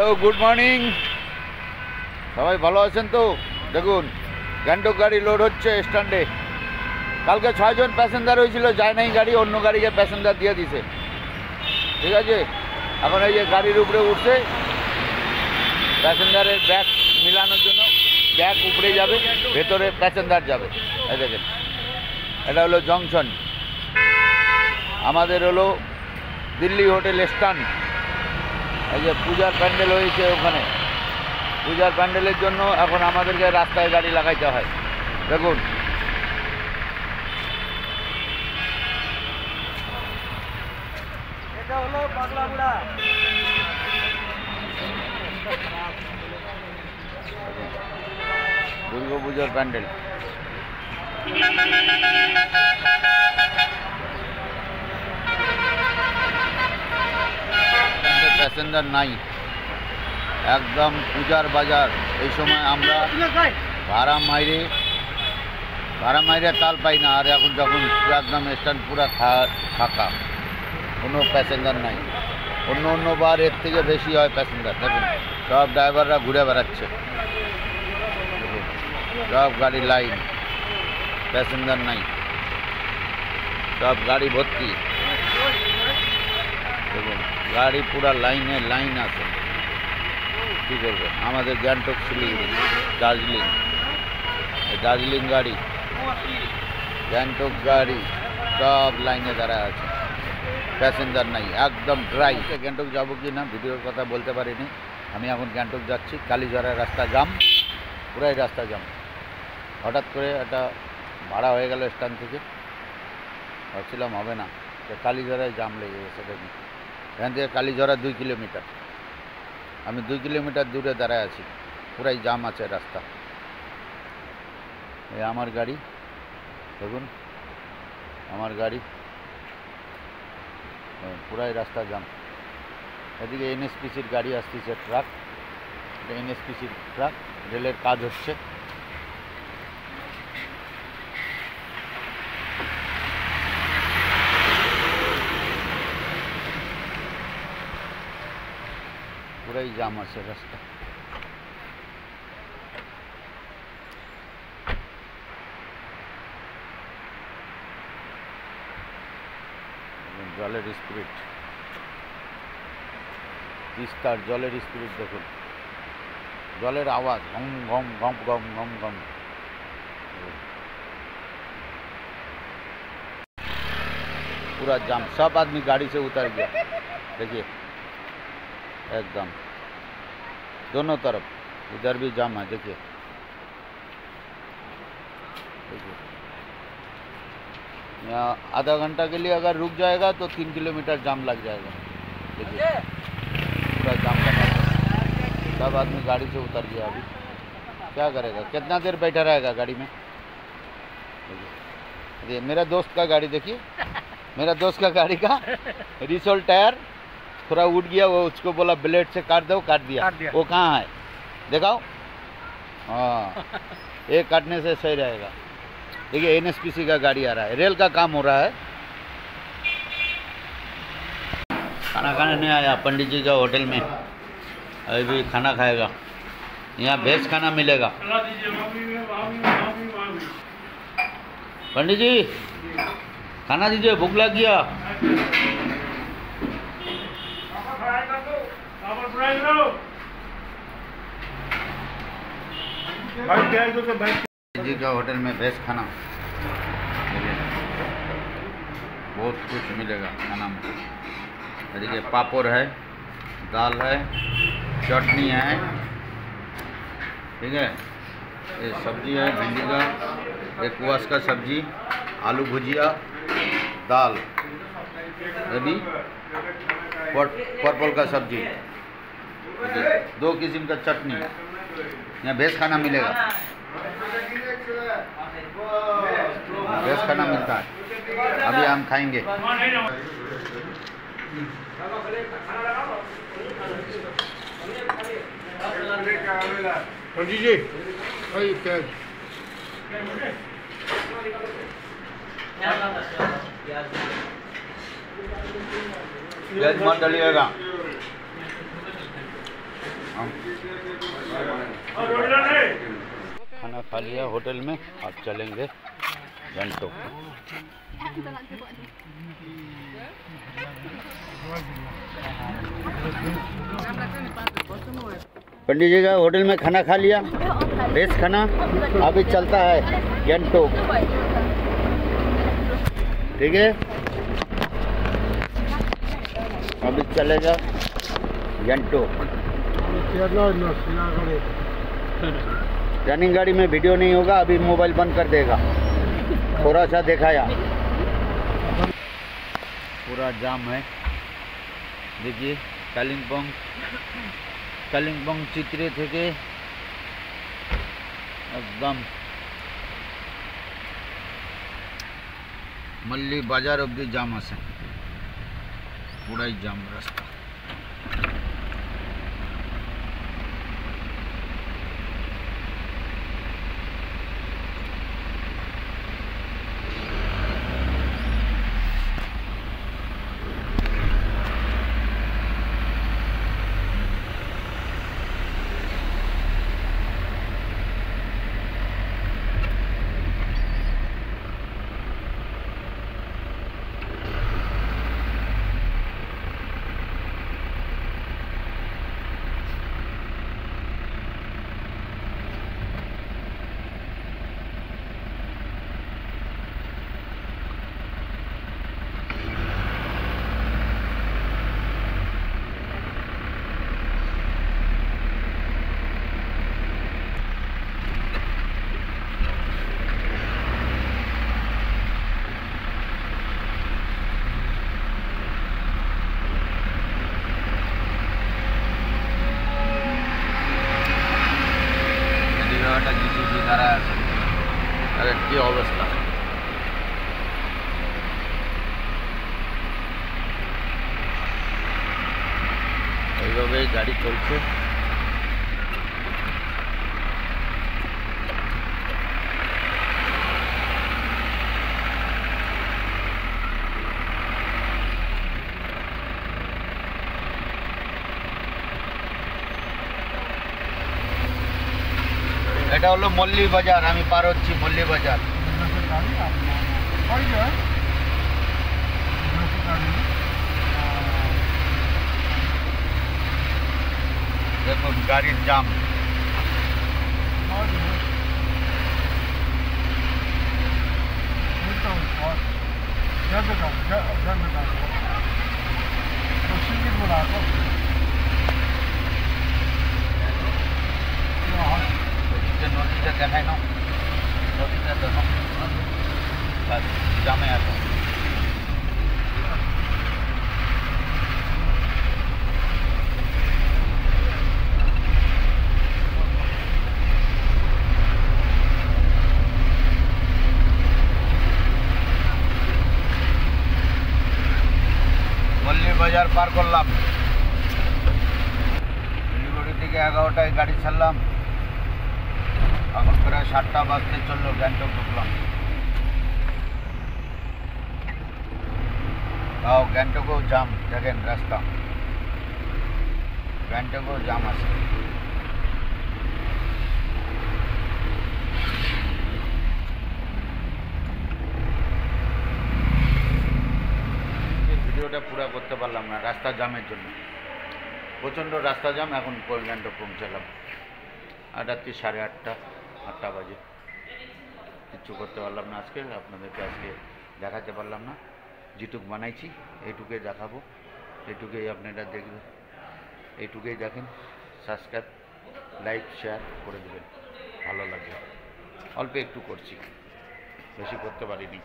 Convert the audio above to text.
Hello, good morning. সবাই ভালো আছেন তো? দেখুন, গ্যাংটক গাড়ি লোড হচ্ছে স্ট্যান্ডে। কালকে 6 জন প্যাসেঞ্জার হয়েছিল, যায় নাই গাড়ি, অন্য গাড়িকে প্যাসেঞ্জার দিয়ে দিছে। ঠিক আছে, এখন এই যে গাড়ির উপরে উঠছে, প্যাসেঞ্জারের ব্যাগ মিলানোর জন্য ব্যাগ উপরে যাবে, ভেতরে প্যাসেঞ্জার যাবে। এই দেখেন, এটা হলো জংশন, আমাদের হলো দিল্লি হোটেল স্ট্যান্ড। এই যে পূজার প্যান্ডেল হয়েছে, ওখানে পূজার প্যান্ডেলের জন্য এখন আমাদেরকে রাস্তায় গাড়ি লাগাইতে হয়। দেখুন, এটা হলো পাগলাগুড়া। দুর্গা পূজার প্যান্ডেল। প্যাসেঞ্জার নাই, একদম পূজার বাজার। এই সময় আমরা ভাড়া মাইরে তাল পাই না। আর এখন যখন একদম স্ট্যান্ড পুরো ফাঁকা, কোনো প্যাসেঞ্জার নাই। অন্য বার এর থেকে বেশি হয় প্যাসেঞ্জার। দেখুন, সব ড্রাইভাররা ঘুরে বেড়াচ্ছে, সব গাড়ি লাইন, প্যাসেঞ্জার নাই, সব গাড়ি ভর্তি। দেখুন, গাড়ি পুরা লাইন আছে। কী করবে? আমাদের গ্যাংটক, শিলিগুড়ি, দার্জিলিং গাড়ি, গ্যাংটক গাড়ি সব লাইনে দাঁড়ায় আছে, প্যাসেঞ্জার নাই, একদম ড্রাই। গ্যাংটক যাবো কি না ভিডিওর কথা বলতে পারিনি। আমি এখন গ্যাংটক যাচ্ছি, কালীঝড়ার রাস্তা জাম, পুরাই রাস্তা জাম। হঠাৎ করে একটা ভাড়া হয়ে গেল স্ট্যান্ড থেকে, ভাবছিলাম হবে না, তো কালীঝড়ায় জাম লেগে গেছে। দেখুন, এখান থেকে কালীঝড়া 2 কিলোমিটার, আমি 2 কিলোমিটার দূরে দাঁড়ায় আছি, পুরাই জাম আছে রাস্তা। এই আমার গাড়ি, দেখুন আমার গাড়ি, পুরাই রাস্তা জাম। এদিকে এনএসপিসির গাড়ি আসতেছে, ট্রাক, এটা এনএসপিসির ট্রাক, রেলের কাজ হচ্ছে। পুরাই জাম আছে রাস্তা। জলের স্পিড, তিস্তার জলের স্পিড দেখুন, জলের आवाज घम घम घम घम घम घम। पूरा जाम, सब आदमी गाड़ी से उतर गया। देखिए, एकदम दोनों तरफ, इधर भी जाम है। देखिए यहाँ आधा घंटा के लिए अगर रुक जाएगा तो 3 किलोमीटर जाम लग जाएगा। देखिए, पूरा जाम लगा, सब आदमी गाड़ी से उतर गया। अभी क्या करेगा? कितना देर बैठा रहेगा गाड़ी में? देखिए, मेरा दोस्त का गाड़ी देखिए, मेरा दोस्त का गाड़ी का रिसोल टायर थोड़ा उठ गया, वो उसको बोला ब्लेड से काट दो, काट दिया। वो कहाँ है दिखाओ? हाँ, एक काटने से सही रहेगा। देखिए, एनएसपीसी का गाड़ी आ रहा है, रेल का काम हो रहा है। खाना खाने नहीं आया पंडित जी का होटल में, अभी भी खाना खाएगा। यहाँ वेज खाना मिलेगा। पंडित जी खाना दीजिए, भूख लग गया। जी का होटल में वेज खाना, बहुत कुछ मिलेगा खाना में। देखिए, पापड़ है, दाल है, चटनी है, ठीक है, ये सब्जी है भिंडी का, एक कुआस का सब्जी, आलू भुजिया, दाल, अभी पर्पल का सब्जी, 2 किस्म का चटनी। यहाँ वेज खाना मिलेगा, वेज खाना मिलता है। अभी हम खाएंगे। पंडित जी, प्याज प्याज मत डालिएगा। खाना खा लिया होटल में, अब चलेंगे गंगटोक। पंडित जी का होटल में खाना खा लिया, रेस्ट खाना, अभी चलता है गंगटोक। ठीक है, अभी चलेगा गंगटोक। रनिंग गाड़ी में वीडियो नहीं होगा, अभी मोबाइल बंद कर देगा। थोड़ा सा दिखाया, पूरा जाम है। देखिए कालिम्पोंग चित्रे থেকে একদম मल्ली बाजार অবধি জাম আছে, পুরাই জাম রাস্তা। কি অবস্থা, এইভাবেই গাড়ি চলছে। এটা হলো মল্লী বাজার, আমি পার হচ্ছি মল্লী বাজার। দেখুন গাড়ির জাম। নদীটা দেখায় না, নদীটা দেখো, জামে আসো। মল্লী বাজার পার করলাম, শিলিগুড়ি থেকে 11টায় গাড়ি ছাড়লাম, এখন প্রায় 7টা বাজতে চললো, গ্যাংটক ঢুকলাম। তাও গ্যাংটকেও জাম, দেখেন রাস্তা, গ্যাংটকেও জাম আছে। ভিডিওটা পুরো করতে পারলাম না রাস্তা জামের জন্য, প্রচণ্ড রাস্তা জাম। এখন গ্যাংটক পৌঁছালাম, আর রাত্রি 8:30 বাজে। কিচ্ছু করতে পারলাম না আজকে, আপনাদেরকে আজকে দেখাতে পারলাম না। যেটুক বানাইছি এইটুকুই দেখাবো, এইটুকুই আপনারা দেখবেন, এইটুকুই দেখেন। সাবস্ক্রাইব, লাইক, শেয়ার করে দেবেন, ভালো লাগবে। অল্প একটু করছি, বেশি করতে পারিনি।